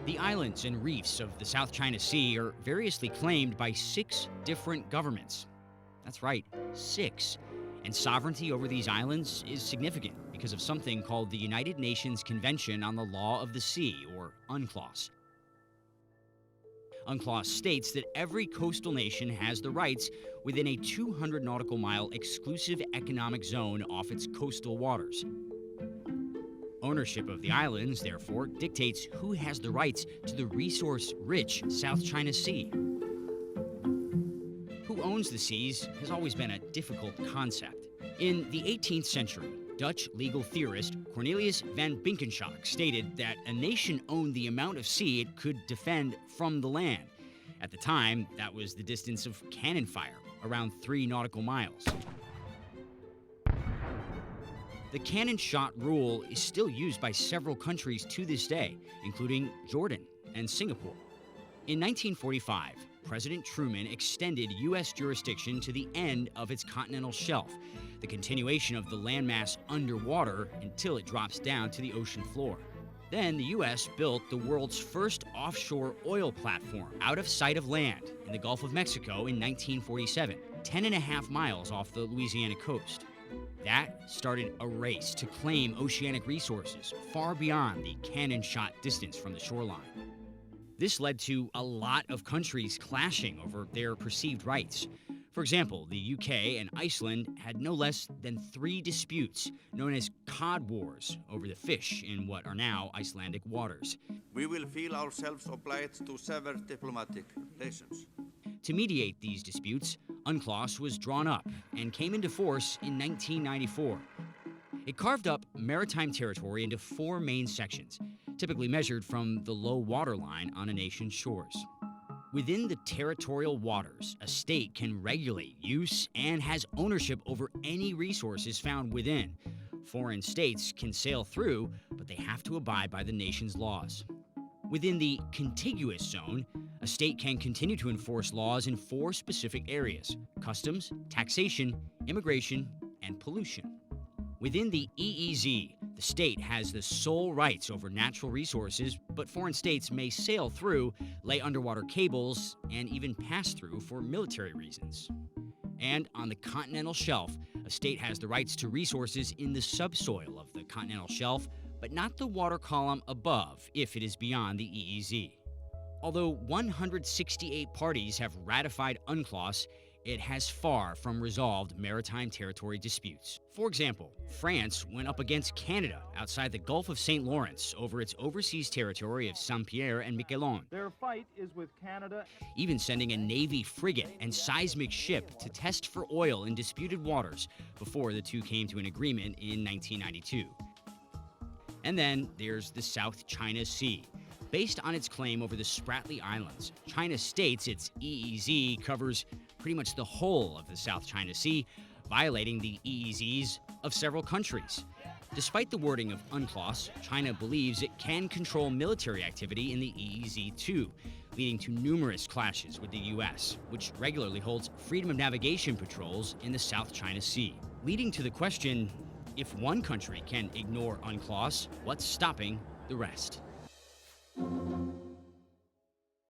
The islands and reefs of the South China Sea are variously claimed by 6 different governments. That's right, 6. And sovereignty over these islands is significant because of something called the United Nations Convention on the Law of the Sea, or UNCLOS. UNCLOS states that every coastal nation has the rights within a 200 nautical mile exclusive economic zone off its coastal waters. Ownership of the islands, therefore, dictates who has the rights to the resource-rich South China Sea. Who owns the seas has always been a difficult concept. In the 18th century, Dutch legal theorist Cornelius van Binkenshoek stated that a nation owned the amount of sea it could defend from the land. At the time, that was the distance of cannon fire, around 3 nautical miles. The cannon shot rule is still used by several countries to this day, including Jordan and Singapore. In 1945, President Truman extended U.S. jurisdiction to the end of its continental shelf, the continuation of the landmass underwater until it drops down to the ocean floor. Then the U.S. built the world's first offshore oil platform out of sight of land in the Gulf of Mexico in 1947, 10.5 miles off the Louisiana coast. That started a race to claim oceanic resources far beyond the cannon shot distance from the shoreline. This led to a lot of countries clashing over their perceived rights. For example, the UK and Iceland had no less than 3 disputes, known as Cod Wars, over the fish in what are now Icelandic waters. We will feel ourselves obliged to sever diplomatic relations. To mediate these disputes, UNCLOS was drawn up and came into force in 1994. It carved up maritime territory into 4 main sections, typically measured from the low water line on a nation's shores. Within the territorial waters, a state can regulate use and has ownership over any resources found within. Foreign states can sail through, but they have to abide by the nation's laws. Within the contiguous zone, a state can continue to enforce laws in 4 specific areas: customs, taxation, immigration, and pollution. Within the EEZ, the state has the sole rights over natural resources, but foreign states may sail through, lay underwater cables, and even pass through for military reasons. And on the continental shelf, a state has the rights to resources in the subsoil of the continental shelf, but not the water column above if it is beyond the EEZ. Although 168 parties have ratified UNCLOS, it has far from resolved maritime territory disputes. For example, France went up against Canada outside the Gulf of St. Lawrence over its overseas territory of Saint-Pierre and Miquelon. Their fight is with Canada. Even sending a Navy frigate and seismic ship to test for oil in disputed waters before the two came to an agreement in 1992. And then there's the South China Sea. Based on its claim over the Spratly Islands, China states its EEZ covers pretty much the whole of the South China Sea, violating the EEZs of several countries. Despite the wording of UNCLOS, China believes it can control military activity in the EEZ too, leading to numerous clashes with the U.S., which regularly holds freedom of navigation patrols in the South China Sea. Leading to the question, if one country can ignore UNCLOS, what's stopping the rest?